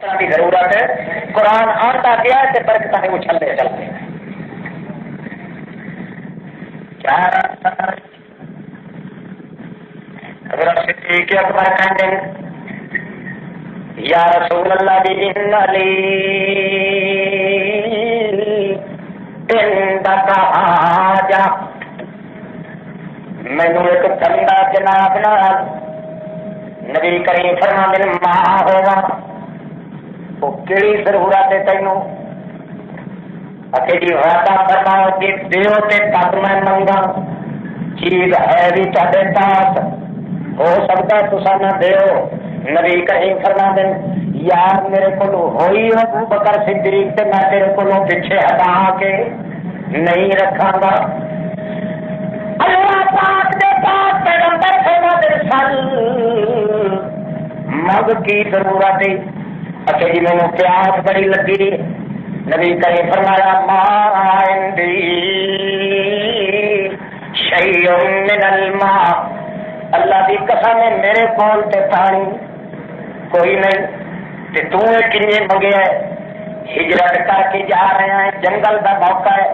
کی ضرورت ہے. قرآن آتا گیا ہے برکتیں اچھلتے چلتے حضرت صدیق اکبر کہتے ہیں یا رسول اللہ ان علی عندک حاجہ مینوں ایک بندہ جناب نال نبی کریم فرماندے ماں ہوگا وہ کیڑی ضرورت ہے تینوں اکیلی وعدہ فرماؤ کہ دیو تے تب میں منگا چیز ہے بھی تہاڈے پاس ہو سکتا ہے تساں نہ دیو. نبی کریم فرماندے یار میرے کو ہوئی ابو بکر صدیق تے میں تیرے کو پیچھے ہٹا کے نہیں رکھاں گا. اللہ پاک دے پاک پیغمبر فرماندے سن مگ کی ضرورت ہے اکیلی میں پیاس بڑی لگی. نبی کریم فرمایا ما عندی شیء من الماء اللہ دی قسم ہے میرے کول تے پانی کوئی نہیں تے تو کنے منگیا ہے. ہجرت کر کے جا رہے ہیں جنگل دا موقع ہے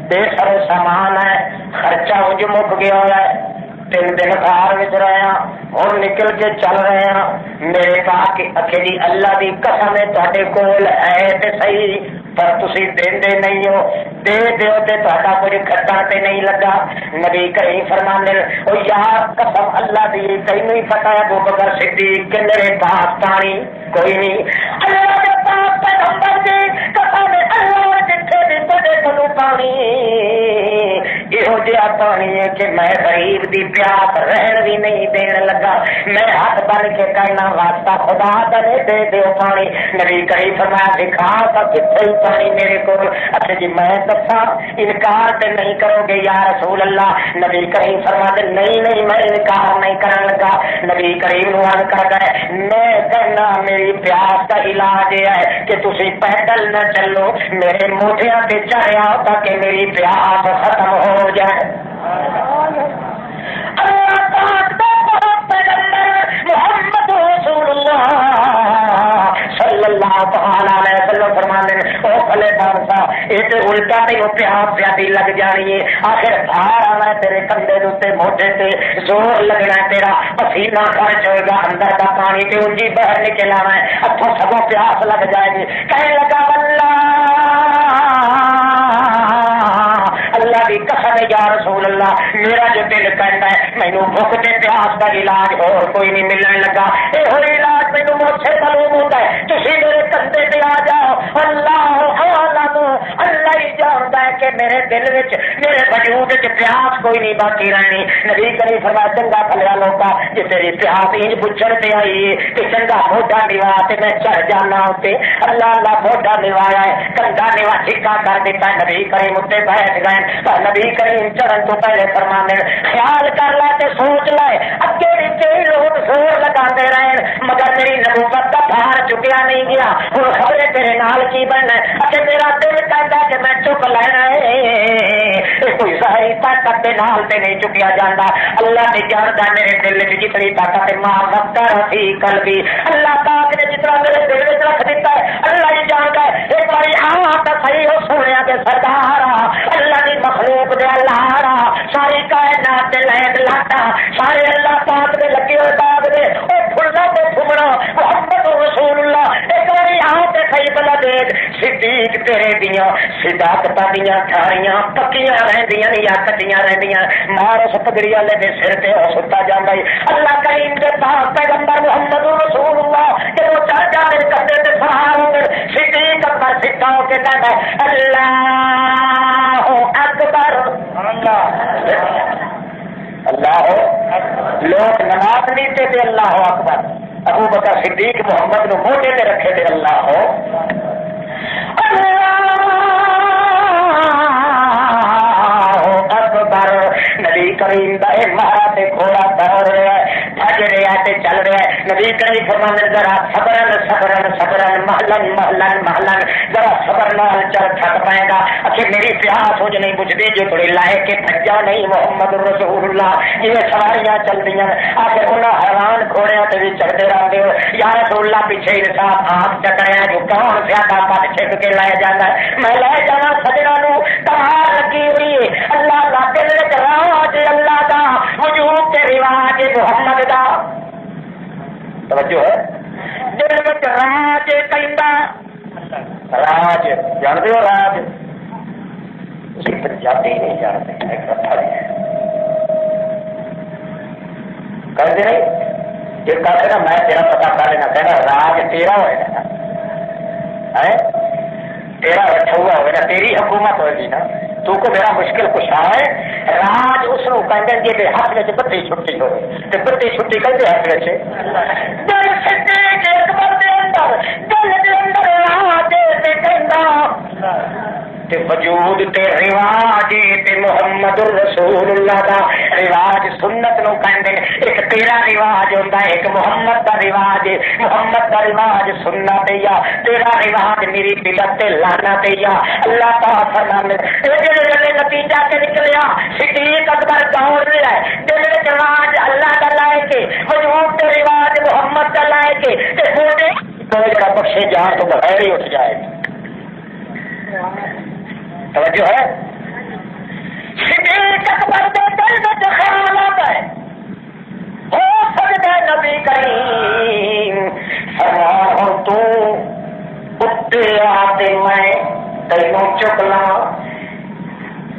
بے سر سامان ہے خرچہ انج مک گیا ہے 3 دن گھر وچ رہے ہیں اور نکل کے چل رہے ہیں. میرے کہا کہ اکیلی اللہ دی قسم ہے تہاڈے کول ہے تے صحیح پر تسی دیندے نہیں ہو دے دیو تے تہاڈا کچھ کھٹا تے نہیں لگا. نبی کریم فرماندے او یار قسم اللہ دی تینوں ہی پتہ ہے ابو بکر صدیق کہ میرے پاس پانی کوئی نہیں. اللہ دے پاک پیغمبر دی قسم اللہ جتھے بھی تہاڈے کولوں پانی یہو جہا پانی ہے کہ میں غریب دی پیاس رہن بھی نہیں دین لگا. میں ہاتھ بن کے کہنا واسطہ خدا دے دے دیو پانی. نبی کریم فرمایا دکھا تو کتنے پانی میرے کو. اچھا جی میں دسا انکار تے نہیں کرو گے یا رسول اللہ. نبی کریم فرماتے نہیں میں انکار نہیں کرنے لگا. نبی کریم نو عرض کر گئے میں کہنا میری پیاس کا علاج یہ ہے کہ تسی پیدل نہ چلو میرے موڈیاں تے چڑھیا تاکہ میری پیاس ختم ہو جائے. اللہ پاک دا پیغمبر محمد رسول اللہ صلی اللہ تعالی علیہ وسلم فرمانے او کلے بادشاہ اے تے الٹا تے او پیاس پیادی لگ جانی ہے. آخر بھار آنا ہے تیرے کندھے دے تے موڈے تے زور لگنا ہے تیرا پسینہ خرچ ہوئے گا اندر دا پانی تے انجی باہر نکل آنا ہے اتھوں سگوں پیاس لگ جائے گی. کہنے لگا اللہ دی قسم یا رسول اللہ میرا جو دل کہتا ہے مینوں بھوک تے پیاس دا علاج اور کوئی نہیں ملن لگا. اے ہوئی علاج مینوں مجھ سے معلوم ہوتا ہے تسی میرے کندھے تے آ جاؤ. اللہ اعلم اللہ ہی جانتا ہے کہ میرے دل وچ میرے وجود وچ پیاس کوئی نہیں باقی رہنی. نبی کریم فرمایا چنگا بھلیا لوکا جے تیری پیاس انج بجھڑ تے آئی ہے کہ چنگا موڈا نوا تے میں چڑھ جانا تے اللہ موڈا نوایا ہے کنڈا نوا ٹھیکا کر دیتا ہے. نبی کریم اتے بیٹھ گئے پر نبی کریم چڑھن تو پہلے فرمانے خیال کر لے تے سوچ لے اگے بھی کئی لوگ زور لگاتے رہے مگر میری نبوت کا بھار چکیا نہیں گیا. ہوں خبریں تیرے نال کی بننا اچھا میرا دل کہتا کہ میں چک لینا ہے کوئی ظاہری طاقت کے نال تے نہیں چکیا جاتا. اللہ نے جانتا میرے دل میں جتنی طاقت ہے ماں وقت تھی کل بھی اللہ پاک نے جتنا میرے دل میں رکھ دیتا ہے اللہ ہی جانتا ہے. ایک باری آتا صحیح ہو سونے کے سردار اللہ کی مخلوق دے اللہ ساری کائنات دے لائق لاٹا سارے اللہ پاک دے لگے ہوئے باغ دے او پھلنا تے پھمنا محمد رسول اللہ ایک باری آتے صحیح بلا دیکھ صدیق تیرے دیاں صداقتاں دیاں ٹھاریاں پکیاں رہندیاں یا کٹیاں رہندیاں مار اس پگڑی والے دے سر تے او ستا جاندا ہے. اللہ کریم دے پاک پیغمبر محمد رسول اللہ کہ وہ چڑھ جانے کندھے تے سوار ہو گئے. صدیق اکبر سکھا ہو کے کہتا ہے اللہ اکبر اللہ لوگ نماز نہیں تے اللہ اکبر. ابو بکر صدیق محمد نو موٹے تے رکھے تے اللہ اکبر. نبی کریم دا مارا تے گھوڑا دوڑ رہا ہے بھج رہا ہے تے چل رہا ہے نبی کریم فرمانے ذرا صبرن صبرن صبرن محلن محلن محلن ذرا صبر نال چل تھک پائے گا اچھے میری پیاس ہو نہیں بجھدی جو تھوڑی لائے کے بھجا نہیں محمد رسول اللہ یہ سواریاں چل رہی ہیں آخر انہیں حیران گھوڑیاں تے بھی چڑھتے رہتے ہو یا رسول اللہ پیچھے انصاف آپ چکریا جو کون زیادہ پت چھک کے لے جانا میں لے جانا سجنا نو کمار لگی ہوئی اللہ کا دل راج اللہ کا وجود کے رواج محمد کا توجہ ہے دل میں راج کہندا راج جانتے ہو راج اسی پنجابی نہیں جانتے ایک رفا کرتے نہیں جو کہتے نا میں تیرا پتا کر لینا کہنا راج تیرا ہوئے گا تیرا رکھا ہوا ہوئے نا تیری حکومت ہوئے گی نا تو کو میرا مشکل کچھ ہے راج اس کو کہتے ہیں کہ ہاتھ میں بتی چھٹی ہوئے تو بتی چھٹی کہتے ہاتھ میں سے دل سدے کے اندر دل کے اندر راج کہنا تے وجود تے رواج تے محمد رسول اللہ دا رواج سنت نو کہندے ایک تیرا رواج ہوندا ہے ایک محمد دا رواج محمد دا رواج سنت ہے یا تیرا رواج میری بدعت تے لعنت ہے یا اللہ تعالی فرمانے اے جڑے نتیجہ تے نکلیا صدیق اکبر دوڑ رہا ہے دل وچ رواج اللہ دا لائے کے وجود تے رواج محمد دا لائے کے تے بوٹے کوئی کا بخشے جان تو بغیر ہی اٹھ جائے توجہ ہے صدیق اکبر دے دل وچ خیال آتا ہے ہو سکتا ہے نبی کریم فرمایا تو اٹھے آتے میں تینوں چک لاں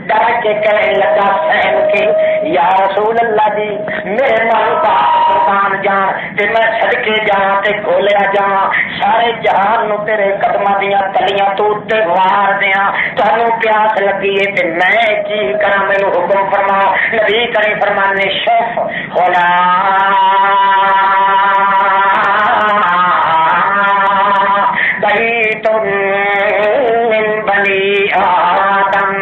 ڈر کے کہنے لگا سہن کے یا رسول اللہ جی میرے من کا قربان جان تے میں صدقے جاواں تے کھولیا جاواں سارے جہان نو تیرے قدماں دیاں تلیاں تو تے وار دیاں تانوں پیاس لگی ہے تے میں کی کراں مینوں حکم فرما نبی کریم فرمانے شف ہولا بیت من بنی آدم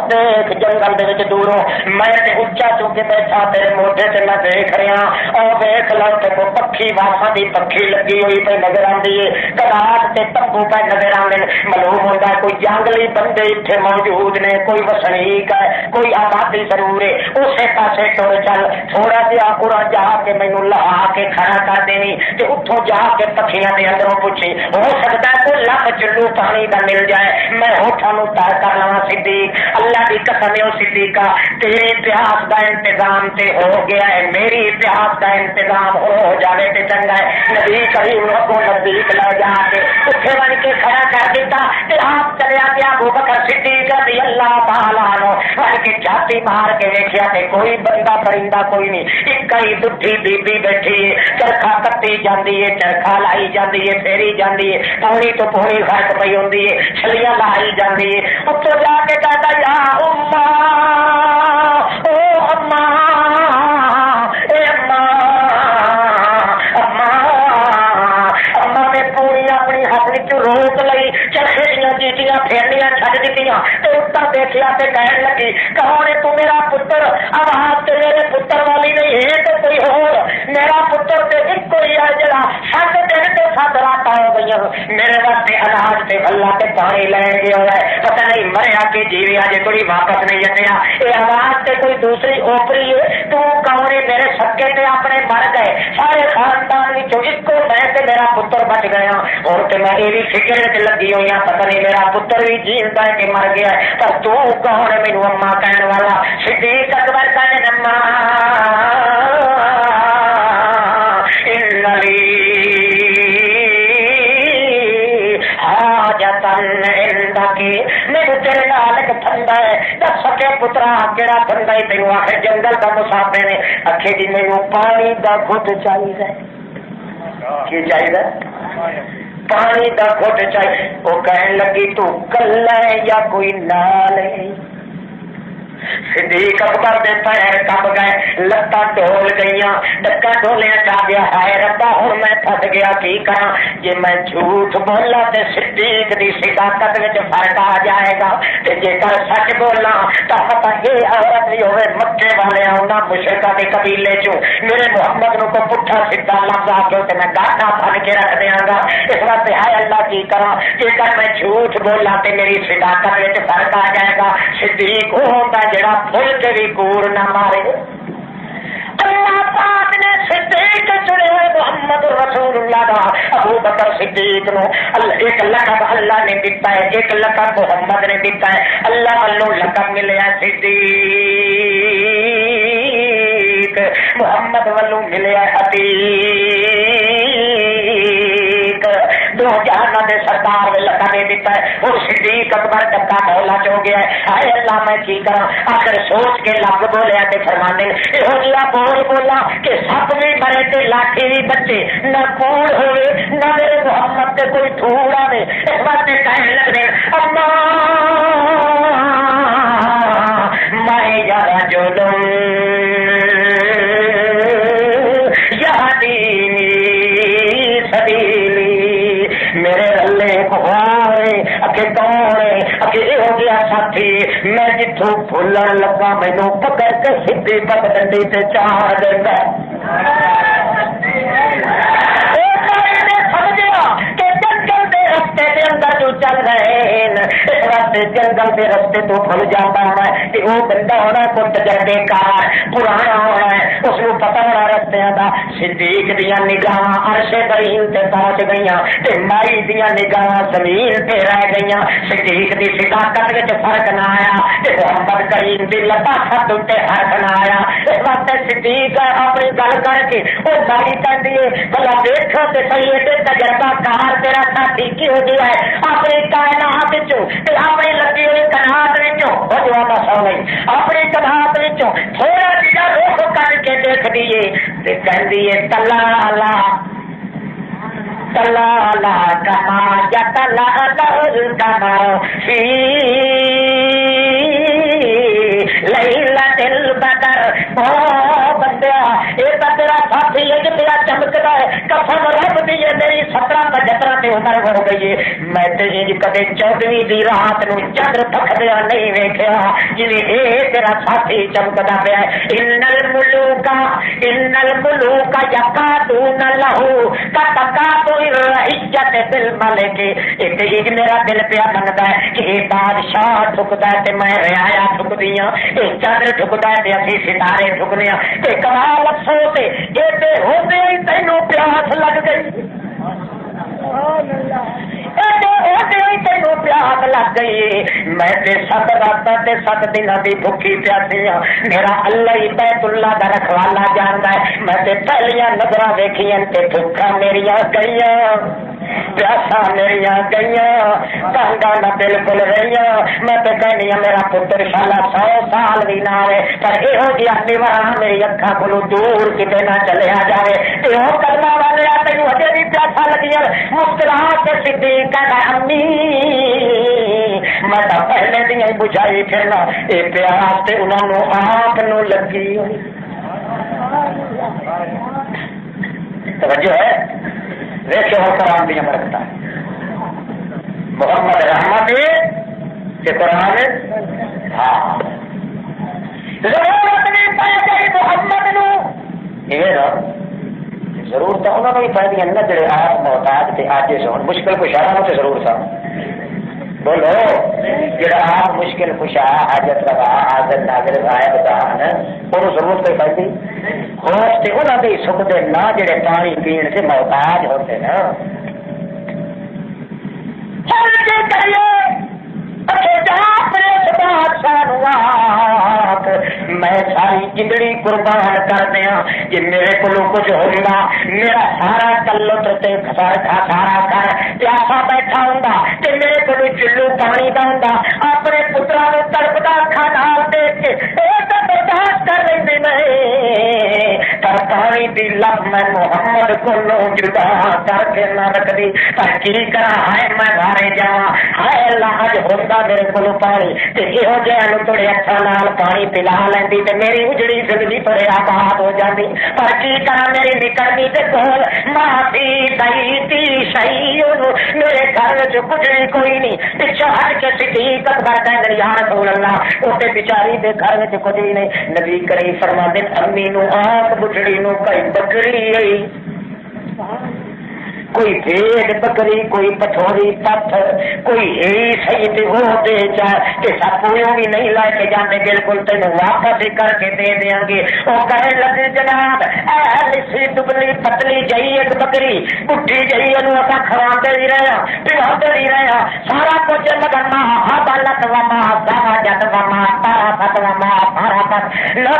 دیکھ جنگل دے وچ دوروں میں تے اچا چوکے بیٹھا تیرے موڈے تے میں دیکھ رہا او دیکھ لو تے کو پکھی وافا دی پکھی لگی ہوئی پہ نظر آندی ہے کلاٹ تے تبو پہ نظر آندے معلوم ہوندا کوئی جنگلی بندے ایتھے موجود نے کوئی وسنیک ہے کوئی آبادی ضرور ہے اسے پاسے ٹر چل تھوڑا جہا پورا جا کے مینوں لہا کے کھڑا کر دینی تے اتھوں جا کے پکھیاں دے اندروں پوچھی ہو سکتا ہے کوئی لکھ چلو پانی دا مل جائے میں ہوٹھاں نوں تار کر لواں صدیق اللہ کی قسم ہے صدیقہ تیرے پیاس کا انتظام تے ہو گیا ہے میری پیاس کا انتظام ہو جاوے تے چنگا ہے نبی کریم کو نزدیک لے جا کے اٹھے بن کے کھڑا کر دیتا تے آپ چلیا گیا ابو بکر صدیق رضی اللہ تعالیٰ عنہ بن کے چھاتی مار کے دیکھیا تے کوئی بندہ پرندہ کوئی نہیں ایک ہی بڈھی بی بی بیٹھی ہے چرخا کٹی جاندی ہے چرخا لائی جاندی ہے پھیری جاندی ہے پوری تو پوری فرق پئی ہوندی ہے چھلیاں لائی جاندی ہے اتوں جا کے کہتا یا اما او اما اے اما اما اما نے پوری اپنی ہاتھ وچ روک لئی چرخے دیاں جیتیاں پھیرنیاں چھڈ دتیاں تے اتنا دیکھیا تے کہن لگی کہاں ہے تو میرا پتر آواز تے میرے پتر والی نہیں ہے تے کوئی ہور میرا پتر تے ایک ہی ہے جڑا سات دن تے سات راتاں ہو گئیاں میرے واسطے اناج تے غلہ تے پانی لے گیا ہے پتہ نہیں مریا کہ جیویا جے کوئی واپس نہیں جتیا یہ آواز تے کوئی دوسری اوپری ہے تو کون میرے سکے تے اپنے مر گئے سارے خاندان وچوں ایک کو میں تے میرا پتر بچ گیا اور تے میں یہ فکر تے لگی ہوئی ہاں پتہ نہیں میرا پتر بھی جیوندا ہے کہ مر گیا ہے پر تو کون ہے مینوں اما کہن والا صدیق اکبر کہنے اما میرے تیرے نال ایک ٹھنڈا ہے دس سکے پترا کہڑا ٹھنڈا ہی تینوں آخر جنگل کا مسافر نے آخے جی مینوں پانی دا گھٹ چاہیے کی چاہیے پانی دا گھٹ چاہیے وہ کہن لگی تو کلا ہے یا کوئی نال ہے صدیق اکبر دے پیر کب گئے لتاں ڈول گئیاں ڈکا ڈولیا چاہ گیا ہے ربا ہوں میں پھس گیا کی کرا جی میں جھوٹ بولا تے صدیق دی صداقت وچ فرق آ جائے گا تے جے کر سچ بولا تا پتہ یہ عورت بھی ہوے مکے والے انہاں مشرکاں دے قبیلے چوں میرے محمد نو کو پٹھا سیدھا لفظ آ کے تے میں گاٹا پھڑ کے رکھ دیاں گا اس واسطے ہے اللہ کی کرا جے کر میں جھوٹ بولا تے میری صداقت وچ فرق آ جائے گا صدیق وہ ہوندا جڑا پھل کے بھی کوڑ نہ مارے اللہ پاک نے صدیق چنے ہوئے محمد رسول اللہ دا ابو بکر صدیق نو ایک لقب اللہ نے دیتا ہے ایک لقب محمد نے دیتا ہے اللہ والوں لقب ملیا صدیق محمد والوں ملیا عتیق دو جہاں دے سرکار نے لقب دیتا ہے اور صدیق اکبر ڈکا مولا چو گیا ہے ہائے اللہ میں کی کراں آخر سوچ کے لفظ بولیا تے فرماندے یہو جہا بول بولا کہ سپ بھی مرے تے لاٹھی بھی بچے نہ کوڑ ہوئے نہ میرے محمد تے کوئی دھوڑ آوے اس واسطے کہنے لگے اما میں یارا جولم یہدینی سبیلی میرے رلے بہارے اکے کون اکے ہو گیا ساتھی میں جتوں بھولن لگا مینوں پکڑ کے سیدھی پگڈنڈی تے چاڑ دیندا چل رہے ہیں اس واسطے جنگل کے رستے تو بھول جاتا ہونا ہے کہ وہ بندہ ہونا کو تجربے کار پرانا ہونا ہے اس کو پتا ہونا رستیاں دا صدیق دیا نگاہ عرش کریم تے پہنچ گئیاں تے مائی دیا نگاہ زمین تے رہ گئیاں صدیق دی صداقت وچ فرق نہ آیا تے محمد کریم دی لطافت تے فرق نہ آیا اس واسطے صدیق اپنی گل کر کے وہ گاڑی کہندی ہے بھلا دیکھو تے صحیح تے تجربہ کار تیرا ساتھی کی ہو گیا ہے اپنی کائنات اپنی لگی ہوئی کنات اپنی کنات تھوڑا جہاں رخ کر کے دیکھ دیے کہہ دیے تلا تلا کما یا تلا کما لیلا دل بدر بندیا یہ تو تیرا ساتھی ہے کہ تیرا چمکتا ہے قسم رب دی میری 17-75 تے عمر ہو گئی ہے میں تے کدے 14ویں دی رات نو چندر تھکدیا نہیں ویکھیا جویں اے تیرا ساتھی چمکدا پیا ان الملوک یقادون له کتقاتو الرعیت بالملک تے میرا دل پیا منگدا ہے کہ اے بادشاہ ٹھکدا ہے تے میں رعایا ٹھکدی ہاں اے چندر ٹھکدا ہے تے اسی ستارے ٹھکنے ہاں تے کمال افسوس ہے اے تے ہوندے ہی تینوں پیاس لگ گئی تینوں پیاس لگ گئی میں 7 راتاں تے 7 دناں دی بھوکی پیاسی ہاں میرا اللہ ہی بیت اللہ دا رکھوالا جاندا ہے میں تے پہلیاں نظراں ویکھیاں تے بھوکاں میریاں گئیاں پیاسا میریاں گئیاں تنگاں نہ بالکل رہیاں میں تے کہنی ہاں میرا پتر شالا 100 سال بھی نہ آئے پر یہو جہا نیورا میری اکھاں کولوں دور کتے نہ چلیا جائے یہ کرنا والے تینوں اجے بھی پیاسا لگیاں مسکرا کے صدیق کہندا امی میں تو پہلے دن ہی بجھائی پھرنا یہ پیاس تے انہوں نے آپ نو لگی توجہ ہے دیکھو ہو قرآن دیا برکتہ محمد رحمت کہ قرآن ہاں ضرورت نہیں پائی گئی محمد نو یہ ضرورت انہوں نے پائی دیا نہ جڑے آپ محتاج تھے آج سے مشکل کشا تو ضرور تھا بولو جڑا آپ مشکل کشا حاجت لگا حاضر ناظر غائب دان وہ ضرورت کوئی پائی ہوش تے انہوں نے سکھ دے نہ جڑے پانی پین سے محتاج ہوتے نا میں ساری زندگی قربان کر دیا کہ میرے کو کچھ ہوگا میرا سارا تعلق سارا کر پیاسا بیٹھا ہوں کہ میرے کو چلو پانی کا ہوں اپنے پترا کو تڑپتا کھانا دیکھ کے برداشت کر لیں نہیں پر پانی دی لب میں محمد کو جدا کر کے نہ رکھدی، پر کی کرا ہے میں مارے جاواں، ہائے اللہ اج ہوندا میرے کول پانی تے یہو جہاں نوں تھوڑے ہتھاں نال پانی پلا لیندی تے میری اجڑی زندگی تھوڑے آباد ہو جاندی، پر کی کرا میری نکلنی تے کول معافی دیتی شہید میرے گھر وچ کچھ کوئی نہیں، پچھو ہٹ کے صدیق اکبر کہندے یا رسول اللہ اوتے بیچاری دے گھر وچ کچھ نہیں، نبی کریم فرماندے امی نو آنکھ بچڑی نو کئی بکری آئی، کوئی بھیڑ بکری، کوئی پٹھوری پتھر، کوئی ہی سہی وہ دے چاہ کہ سب بھی نہیں لے کے جانے، بالکل تینوں واپس ہی کر کے دے دیں گے۔ وہ کہنے لگے جناب ایسی دبلی پتلی جئی ایک بکری بڈھی جئی اصا کھواتے ہی رہے پلاتے ہی رہے، سارا کچھ لگنا بالت وما سارا جت وما تارا پت وما سارا پت نہ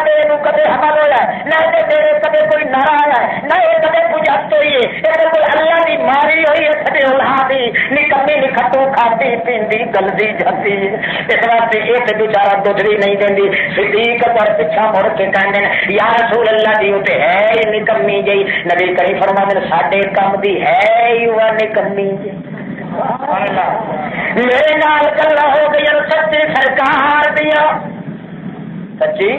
کدے حمل ہوا نہ تیرے کدے کوئی نارا ہے نہ یہ کدے بجت ہوئی ہے، یہ کوئی اللہ دی ماری ہوئی ہے کدے اولادی نکمی نکھٹو کھاتی پیندی گلدی جاتی، اس واسطے ایک بیچارہ دودھری نہیں دینی۔ صدیق پر پیچھا مڑ کے کہنے یا رسول اللہ دی تے ہے ہی نکمی جی، نبی کریم فرماتے ساڈے کم دی ہے ہی وہ نکمی جی۔ میرے نال گلا ہو گئی سچی سرکار دیا، سچی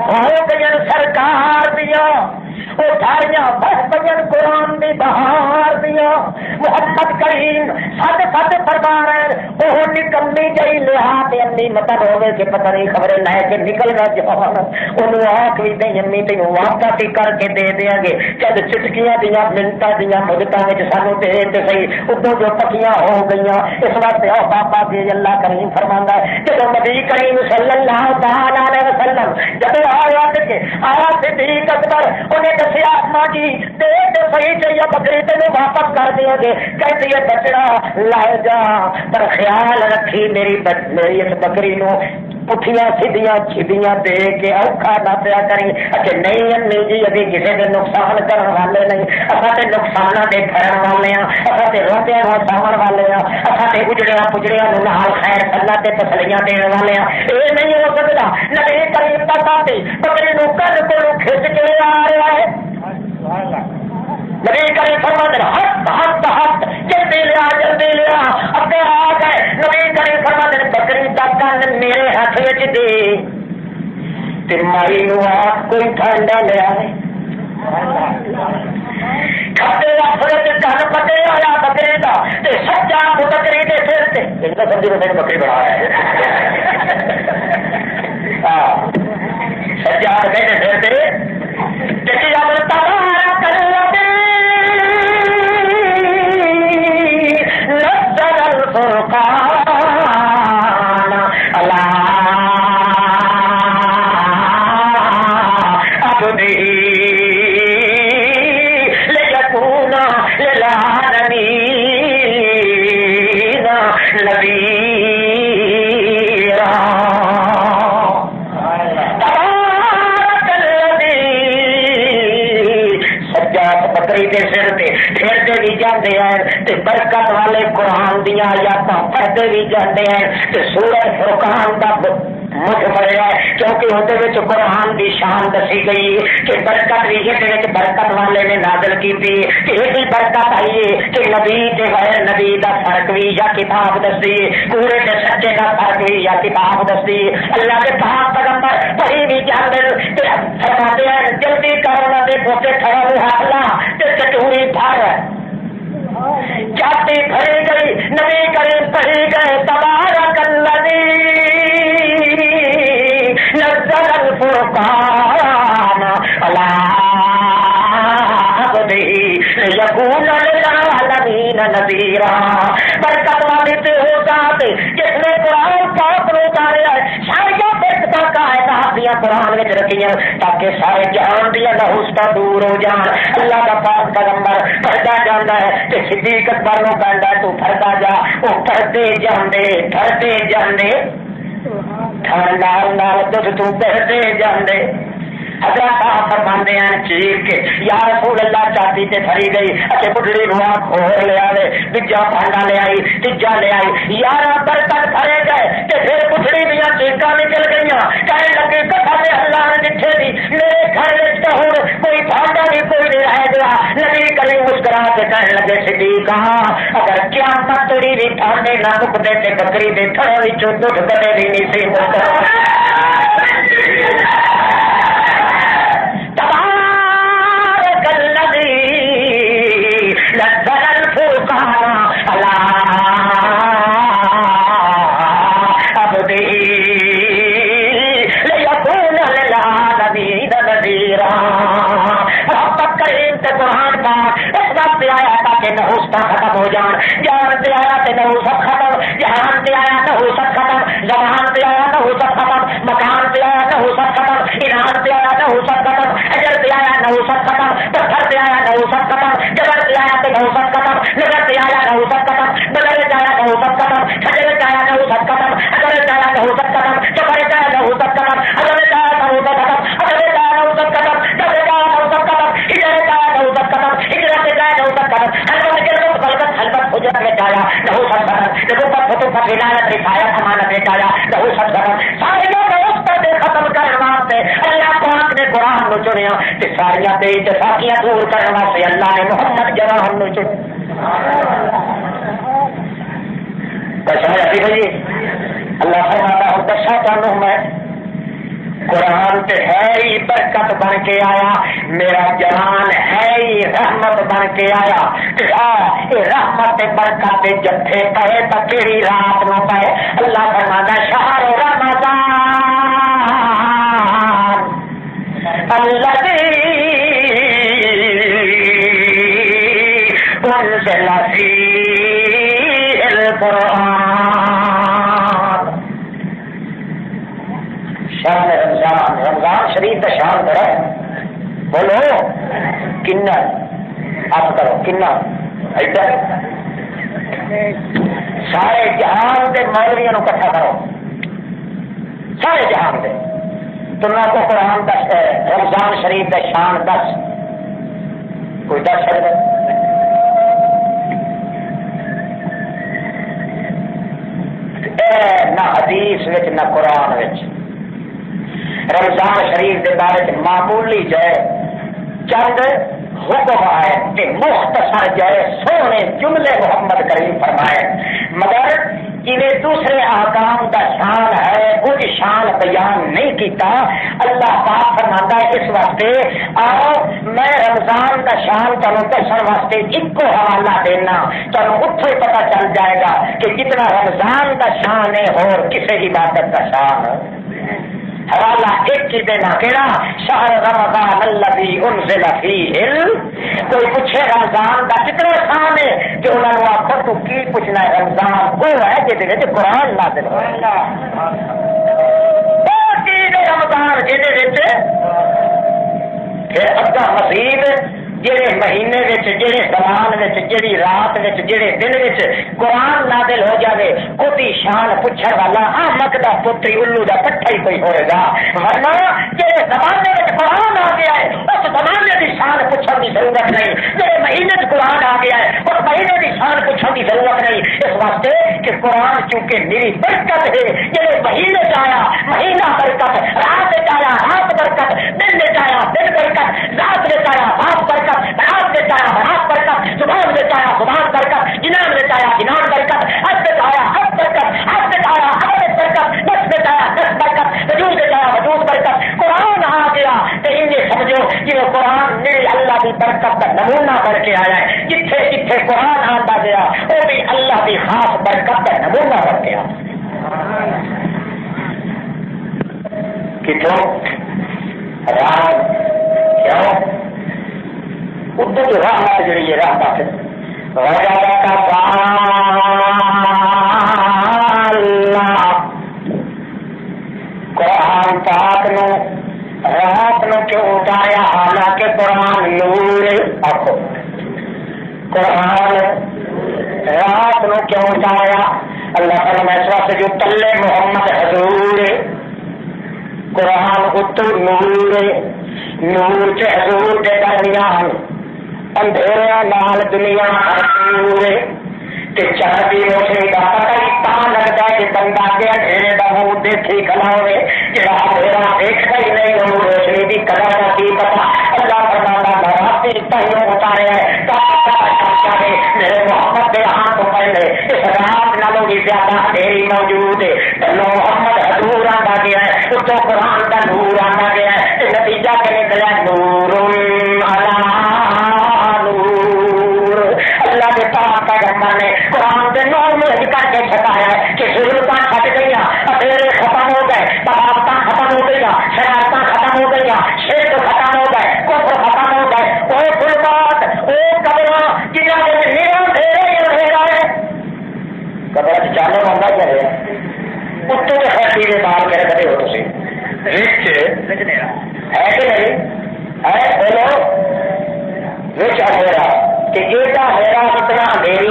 ہو گئی سرکار دیا، وہ ساریاں بس بجن قرآن دی بہار دیا، محمد کریم سد سد فرمان ہے وہ نکمی جی لیا امی مطلب ہوگی کہ پتہ نہیں خبریں لے کے نکلنا جان انہوں آنکھ بھی نہیں امی تینوں واپس ہی کر کے دے دیا گے، جب چٹکیاں دیا منٹاں دیا مدتاں سانو دے تے صحیح ادو جو پکیاں ہو گئی، اس واسطے او بابا جی اللہ کریم فرماندا ہے جب نبی کریم صلی اللہ تعالی علیہ وسلم جب آیا صدیق اکبر انہیں دسیا ماں جی دے تے صحیح چاہیے بکری تینوں واپس کر دیا گے، کہتی ہے بچڑا لائے جا پر خیال رکھی میری اس بکری نو پٹھیاں سیدیاں چھدیاں دے کے اوکھا نہ پیا کریں کہ نہیں امی جی ابھی کسی کے نقصان کرنے والے نہیں، اصا تے نقصان دے کرن والے ہاں، اصا تے روٹیاں وساون والے ہاں، اصا تے اجڑیاں پجڑیاں نو نال خیر اللہ تے تسلیاں دین والے ہاں، یہ نہیں ہو سکتا نبی کریم پتا تے بکری نو کد کولوں کھچ کے آ رہا ہے، نبی کریم فرماتے ہاتھ ہاتھ ہاتھ جلدی لیا اگے آ گئے، نبی کریم فرماتے بکری کا کن میرے ہاتھ وچ دے مائی نو آپ کوئی ٹھنڈا لیا کھٹے افرے کن پتے آیا بکری کا سجا بکری کے سر سے سبزی میں بکری بنا ہے سجا بکری کے سر سے تارا کر الفرقان اللہ عبدی لیکون للعالمین نذیرا، تبارک الذی سجاد بکری کے سر پہ پھیرتے بھی جاتے ہیں تے برکت والے قرآن دیا آیاتاں پڑھتے بھی جاتے ہیں تے سورہ فرقان دا مجھ پڑے ہے کیونکہ اندر قرآن کی شان دسی گئی کہ برکت بھی یہ برکت والے نے نازل کی تھی کہ یہ برکت آئی کہ نبی کے غیر نبی کا فرق بھی یا کتاب دسی، پورے کے سچے کا فرق بھی یا کتاب دسی، اللہ کے پاک پیغمبر پڑھی بھی جاتے فرماتے ہیں جلدی کرنا دے پوتے کھڑا ہاتھ لا تے چٹوری بھر جاتی بھری گئی، نبی کریم پڑھی گئے تبارک الذی نزل الفرقان علی عبدہ لیکون للعالمین نذیرا، برکت والی تے ہو ذات جس نے قرآن پاک کو اتاریا ہے، سارے برکتاں کائنات دیا قرآن وچ رکھیاں تاکہ سارے جہان دیا نحوستاں دور ہو جان۔ اللہ کا پاک پیغمبر پڑھتا جاندا ہے تے صدیق اکبر نوں کہندا ہے تو پڑھتا جا، وہ پڑھتے جاندے نال نال دودھ تو بہتے جاندے، حضرت فرماندے ہیں چیر کے یا رسول اللہ چاتی تے پھری گئی اچھے بڈڑی نوا کھور لے آئے بجا پانڈا لے آئی تیجا لے آئی یارہ برتن بھرے گئے تے پھر بڈڑی دیا چیکاں نکل گئیاں کہنے لگے قسم اللہ نے جتھے دی میرے گھر وچ تے ہن کوئی بھانڈا نہیں کوئی نہیں رہ گیا نبی کریم مسکرا کے کہنے لگے صدیق اگر قیامت تیری بھی بھانڈے نہ مکدے تے بکری دے تھڑے وچوں دودھ کدے بھی نہیں سی مکدے نحوستا ختم ہو جان جان سے آیا تے نحوست ختم جہان سے آیا نحوست ختم زبان سے آیا نحوست ختم مکان سے آیا نحوست ختم انعام سے آیا نحوست ختم اجر سے آیا نحوست ختم پتھر سے آیا نحوست ختم جبر سے آیا تے نحوست ختم نظر سے آیا نحوست ختم بغیر سے آیا نحوست ختم حجر سے آیا نحوست ختم اجر سے آیا نحوست ختم جبر سے آیا نحوست ختم اجر سے آیا نحوست ختم اجر سے آیا نحوست ختم جبر سے آیا نحوست ختم ہجر سے آیا نحوست ختم ہجر سے آیا نحوست ختم حجرت میں جایا نحوست ختم نبوت فتح ولایت رسالت امانت میں جایا نحوست ختم سارے نحوست دے ختم کرنے واسطے اللہ پاک نے قرآن نو چنیا تے ساری بے اتفاقیاں دور کرنے واسطے اللہ نے محمد جوان نو چنیا سمجھ آتی بھائی اللہ فرماتا ہوں دسا تمہوں میں قرآن تے ہے ہی برکت بن کے آیا میرا جوان ہے ہی رحمت بن کے آیا رحمت برکت جتھے پے تو کیڑی رات نہ پے اللہ فرماتا شہر رمضان الذی انزل فیہ القرآن شان رمضان رمضان شریف کا شان بڑا ہے بولو کنا آپ کرو کنا ادھر سارے جہان کے مولویوں کو اکٹھا کرو سارے جہان کے تم کو قرآن دس رمضان شریف کا شان دس کوئی دس ہے نہ حدیث وچ نہ قرآن وچ رمضان شریف کے بارے معمولی جائے چند حکم آئے کہ مختصر جائے سونے جملے محمد کریم فرمائے مگر انہیں دوسرے احکام کا شان ہے کچھ شان بیان نہیں کیتا اللہ پاک فرماتا ہے اس واسطے آؤ میں رمضان کا شان تمہیں دسن واسطے ایک کو حوالہ دینا تمہیں اتھے پتہ چل جائے گا کہ کتنا رمضان کا شان ہے اور کسی عبادت کا شان ہے حوالہ ایک کی دینا کہنا شہر رمضان الذی انزل فیہ کوئی پوچھے رمضان کا کتنا شان ہے کہ انہوں نے آخر تو کی پوچھنا ہے رمضان وہ ہے جہد قرآن نازل ہوگا رمضان جہد پھر اگا مزید جہے مہینے جہے زمان جہی رات جہے دن قرآن نازل ہو جائے وہی شان پوچھنے والا احمد کا پتری الو کا پٹھا ہی کوئی ہوئے گا ورنہ جہے زمانے میں قرآن آ گیا ہے اس زمانے کی شان پوچھنے کی ضرورت نہیں جہے مہینے قرآن آ گیا ہے اس مہینے کی شان پوچھنے کی ضرورت نہیں اس واسطے کہ قرآن چونکہ میری برکت ہے جہے مہینے آیا مہینہ برکت رات آیا رات برکت دن آیا دن برکت رات آیا رات برکت برات دیتا ہے برات برکت زبان دیتا ہے زبان برکت جنان دیتا ہے جنان برکت حد دیتا ہے حد برکت حد دیتا ہے حد برکت دس دیتا ہے دس برکت وجود دیتا ہے وجود برکت قرآن آ گیا تو انہیں سمجھو کہ وہ قرآن میری اللہ کی برکت کا نمونہ بن کے آیا ہے جتھے جتھے قرآن آتا گیا وہ بھی اللہ کی خاص برکت کا نمونہ بن گیا کتوں رات کیوں اردو کی رحمت جڑی ہے رحمت قرآن پاک نو رات نو کیوں اٹھایا حالانکہ قرآن نور آخو قرآن رات نو کیوں اٹھایا اللہ تعالیٰ اس واسطے جو تلے محمد حضور قرآن اتو نور نور تے حضور دے درمیان اندھیرے نال دنیا بھرپور چڑھتی روشنی کا پتہ ہی کہاں لگتا ہے کہ بندہ کے اندھیرے کا منہ دیکھی کھلا ہوئے جہاں اندھیرا دیکھتا ہی نہیں وہ روشنی کی قدر کا کی پتا اللہ فرماتا ہے تہوں اتارے ہے میرے محمد کے ہاتھ پہلے اس رات نالوں بھی زیادہ اندھیری موجود ہے پہلو محمد حضور آتا گیا ہے اس کو قرآن کا نور آتا گیا ہے نتیجہ کے نکلا نور اللہ کے پاک پیغمبر نے قرآن کے نور میں کر کے چھپایا ہے کہ ضرورتیں کٹ گئی اندھیرے ختم ہو گئے بغاوتیں ختم ہو گئی شرارتیں ختم ہو گئی شرک ختم ہو گئے کفر ختم ہو گئے وہ ظلمات وہ قبراں جنہاں کے اندھیرا ہی اندھیرا ہے قبر چالو بندہ کیا ہے اتنے کے خیر چیزیں بال کے رکھتے ہو تسی ہے کہ نہیں ہے بولو وچ اندھیرا کہ ایڈا میرا اتنا اندھیری